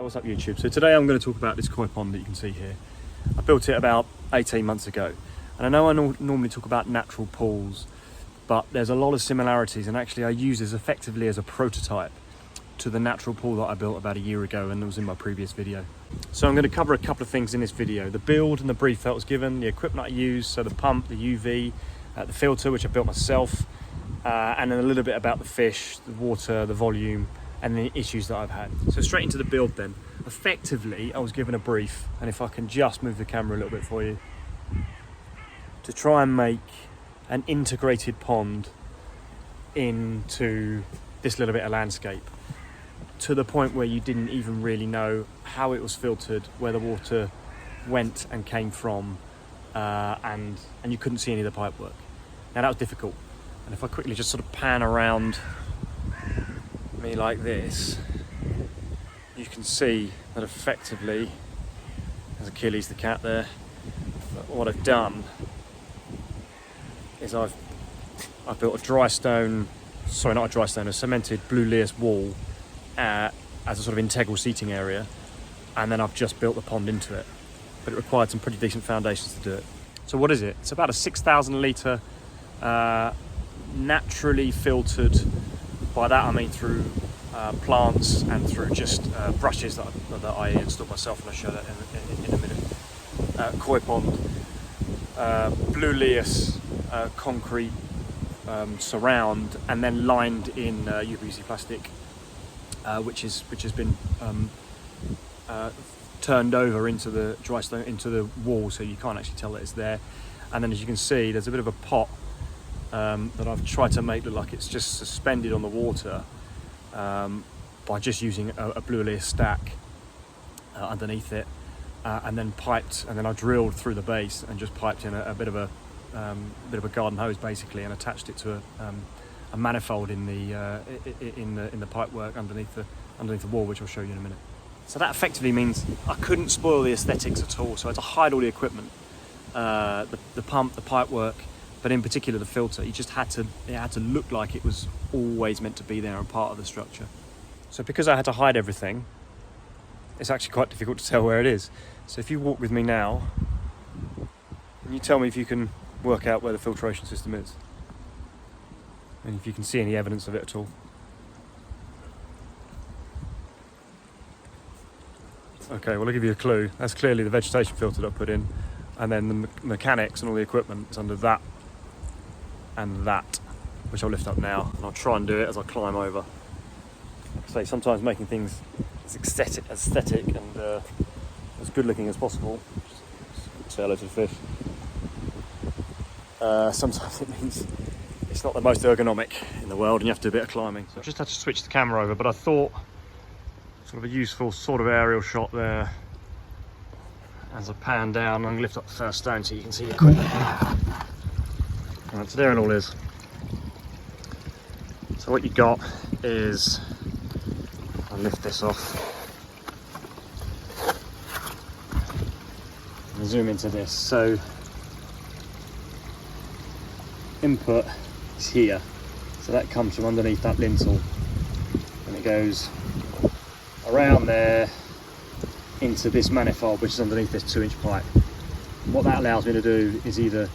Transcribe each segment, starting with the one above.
What's up YouTube? So today I'm going to talk about this koi pond that you can see here. I built it about 18 months ago, and I know I normally talk about natural pools, but there's a lot of similarities, and actually I use this effectively as a prototype to the natural pool that I built about a year ago, and it was in my previous video. So I'm going to cover a couple of things in this video: the build and the brief that was given, the equipment I used, so the pump, the UV, the filter which I built myself, and then a little bit about the fish, the water, the volume, and the issues that I've had. So straight into the build then. Effectively, I was given a brief, and if I can just move the camera a little bit for you, to try and make an integrated pond into this little bit of landscape, to the point where you didn't even really know how it was filtered, where the water went and came from, and you couldn't see any of the pipe work. Now that was difficult, and if I quickly just sort of pan around me like this, you can see that effectively, there's Achilles the cat there, but what I've done is I've built a a cemented blue lias wall as a sort of integral seating area, and then I've just built the pond into it, but it required some pretty decent foundations to do it. So what is it? It's about a 6,000 litre naturally filtered. By that I mean through plants and through just brushes that I installed myself, and I'll show that in a minute. Koi pond, blue lias concrete surround, and then lined in UPVC plastic, which has been turned over into the dry stone, into the wall, so you can't actually tell that it's there. And then, as you can see, there's a bit of a pot that I've tried to make look like it's just suspended on the water by just using a blue lias stack underneath it, and then piped, and then I drilled through the base and just piped in a bit of a garden hose basically, and attached it to a manifold in the pipe work underneath the wall, which I'll show you in a minute. So that effectively means I couldn't spoil the aesthetics at all. So I had to hide all the equipment, the pump, the pipe work, but in particular the filter. It had to look like it was always meant to be there and part of the structure. So because I had to hide everything, it's actually quite difficult to tell where it is. So if you walk with me now, and you tell me if you can work out where the filtration system is, and if you can see any evidence of it at all. Okay, well I'll give you a clue. That's clearly the vegetation filter that I put in, and then the mechanics and all the equipment is under that and that, which I'll lift up now, and I'll try and do it as I climb over. Like I say, sometimes making things as aesthetic and as good looking as possible, just say hello to the fish, sometimes it means it's not the most ergonomic in the world and you have to do a bit of climbing. So I just had to switch the camera over, but I thought sort of a useful sort of aerial shot there. As I pan down, I'm going to lift up the first stone so you can see the equipment. Right, so there it all is. So what you got is, I'll lift this off and zoom into this. So input is here, so that comes from underneath that lintel, and it goes around there into this manifold, which is underneath this 2-inch pipe. And what that allows me to do is either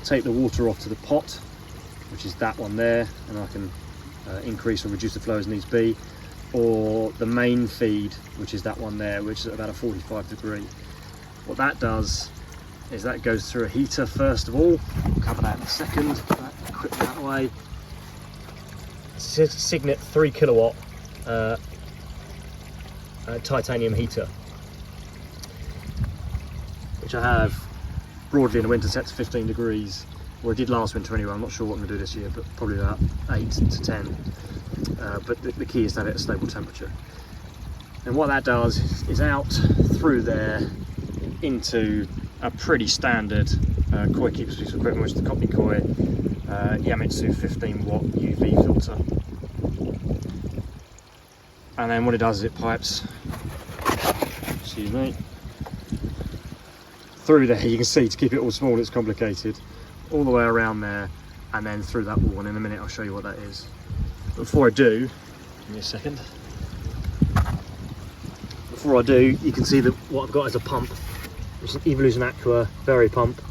take the water off to the pot, which is that one there, and I can increase or reduce the flow as needs be, or the main feed, which is that one there, which is at about a 45 degree. What that does is that goes through a heater first of all. We'll cover that in a second. Put that equipment that way. Cignet 3 kilowatt titanium heater, which I have broadly in the winter set to 15 degrees. Well, I did last winter anyway. I'm not sure what I'm going to do this year, but probably about 8 to 10. But the key is to have it at a stable temperature. And what that does is out through there into a pretty standard koi keepers piece of equipment, which is the Kockney koi Yamitsu 15 watt UV filter. And then what it does is it pipes, excuse me, through there. You can see, to keep it all small it's complicated, all the way around there and then through that wall, and in a minute I'll show you what that is. But before I do, give me a second. before I do, you can see that what I've got is a pump, which is an Evolution Aqua Vari-pump,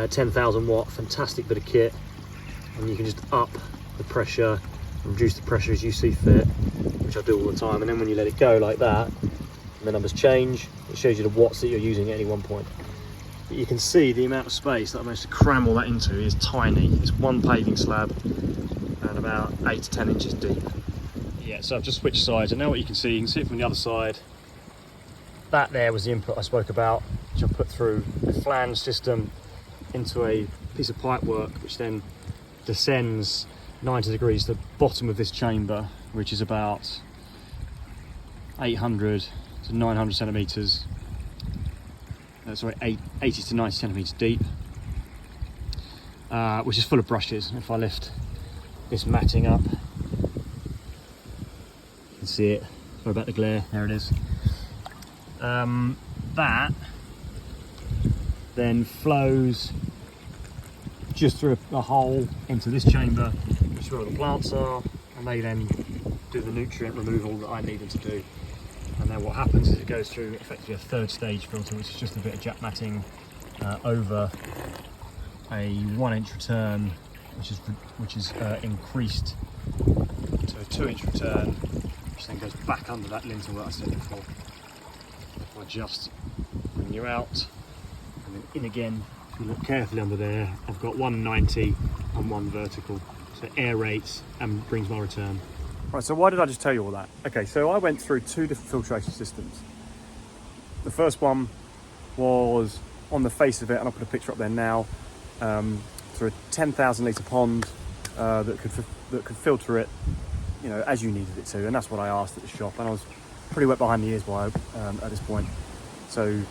10,000 watt, fantastic bit of kit, and you can just up the pressure and reduce the pressure as you see fit, which I do all the time. And then when you let it go like that, and the numbers change, it shows you the watts that you're using at any one point. But you can see the amount of space that I managed to cram all that into is tiny. It's one paving slab and about 8 to 10 inches deep. Yeah, so I've just switched sides, and now what you can see it from the other side. That there was the input I spoke about, which I put through a flange system into a piece of pipe work, which then descends 90 degrees to the bottom of this chamber, which is about 800 to 900 centimeters. Sorry, 80 to 90 centimeters deep, which is full of brushes. If I lift this matting up, you can see it. Sorry about the glare, there it is. That then flows just through a hole into this chamber, which is where all the plants are, and they then do the nutrient removal that I need them to do. And then what happens is it goes through effectively a third stage filter, which is just a bit of jack matting over a 1 inch return, which is increased to a 2 inch return, which then goes back under that lintel that I said before. I just bring you out and then in again. If you look carefully under there, I've got 190 and one vertical, so it aerates and brings my return. Right, so why did I just tell you all that? Okay, so I went through 2 different filtration systems. The first one was on the face of it, and I'll put a picture up there now, through a 10,000 litre pond that could filter it, you know, as you needed it to, and that's what I asked at the shop, and I was pretty wet behind the ears by at this point. So,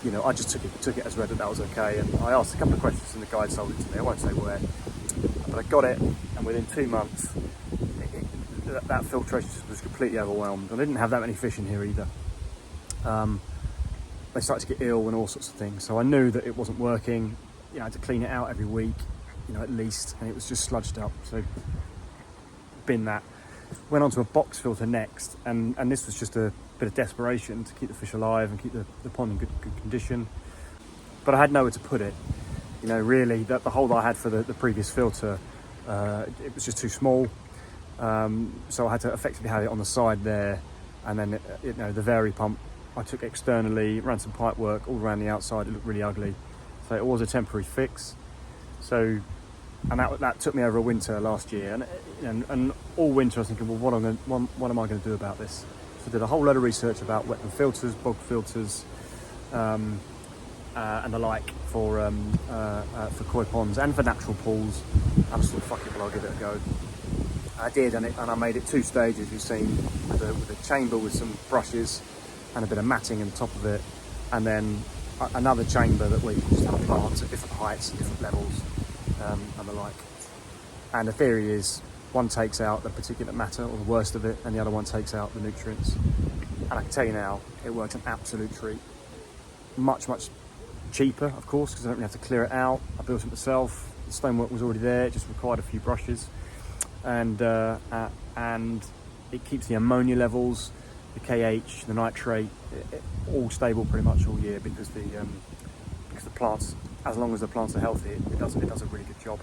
you know, I just took it as read that was okay, and I asked a couple of questions and the guide sold it to me. I won't say where, but I got it, and within 2 months, that filtration system was completely overwhelmed. I didn't have that many fish in here either. They started to get ill and all sorts of things, so I knew that it wasn't working. You know, I had to clean it out every week, you know, at least, and it was just sludged up. So, bin that. Went on to a box filter next, and this was just a bit of desperation to keep the fish alive and keep the pond in good condition. But I had nowhere to put it. You know, really, the hole that I had for the previous filter, it was just too small. So I had to effectively have it on the side there, and then you know, the Vari-pump I took externally, ran some pipe work all around the outside. It looked really ugly, so it was a temporary fix. So, and that took me over a winter last year, and all winter I was thinking, well, what am I going to do about this? So I did a whole load of research about wetland filters, bog filters, and the like for koi ponds and for natural pools. I just thought, fuck it, well, I'll give it a go. I did, and I made it 2 stages, you've seen, with a chamber with some brushes and a bit of matting on top of it, and then another chamber that we just have plants at different heights and different levels, and the like. And the theory is, one takes out the particulate matter, or the worst of it, and the other one takes out the nutrients. And I can tell you now, it works an absolute treat. Much, much cheaper, of course, because I don't really have to clear it out. I built it myself. The stonework was already there, it just required a few brushes. And it keeps the ammonia levels, the KH, the nitrate, all stable pretty much all year, because the plants, as long as the plants are healthy, it does a really good job.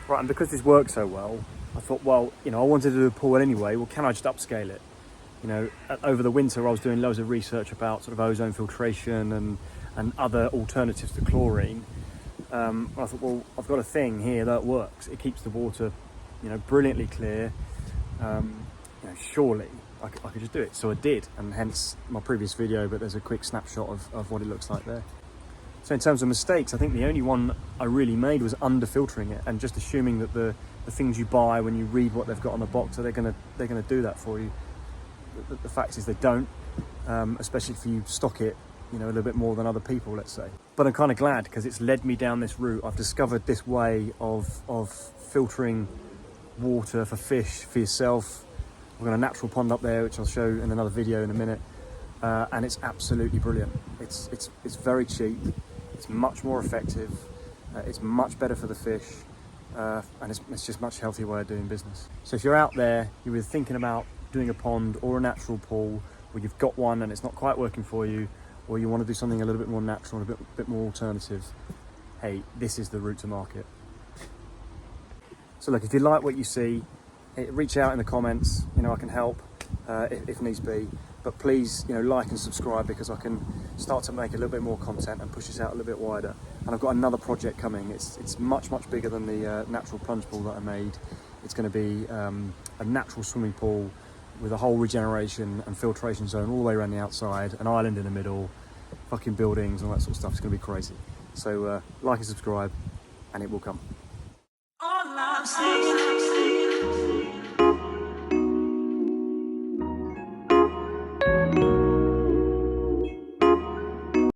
Right, and because this works so well, I thought, well, you know, I wanted to do a pool anyway. Well, can I just upscale it? You know, over the winter I was doing loads of research about sort of ozone filtration and other alternatives to chlorine. I thought, well, I've got a thing here that works. It keeps the water, you know, brilliantly clear. You know, surely I could just do it. So I did, and hence my previous video, but there's a quick snapshot of what it looks like there. So in terms of mistakes, I think the only one I really made was under filtering it, and just assuming that the things you buy, when you read what they've got on the box, they're gonna do that for you. The fact is they don't, especially if you stock it, you know, a little bit more than other people, let's say. But I'm kind of glad, because it's led me down this route. I've discovered this way of filtering water for fish for yourself. We've got a natural pond up there, which I'll show in another video in a minute, and it's absolutely brilliant. It's very cheap, it's much more effective, it's much better for the fish, and it's just a much healthier way of doing business. So if you're out there, you're either thinking about doing a pond or a natural pool, or you've got one and it's not quite working for you, or you want to do something a little bit more natural and a bit more alternative, hey, this is the route to market. So look, if you like what you see, reach out in the comments, you know, I can help if needs be, but please, you know, like and subscribe, because I can start to make a little bit more content and push this out a little bit wider. And I've got another project coming. It's much bigger than the natural plunge pool that I made. It's going to be a natural swimming pool with a whole regeneration and filtration zone all the way around the outside, an island in the middle, fucking buildings and all that sort of stuff. It's going to be crazy. So like and subscribe, and it will come. All I'm saying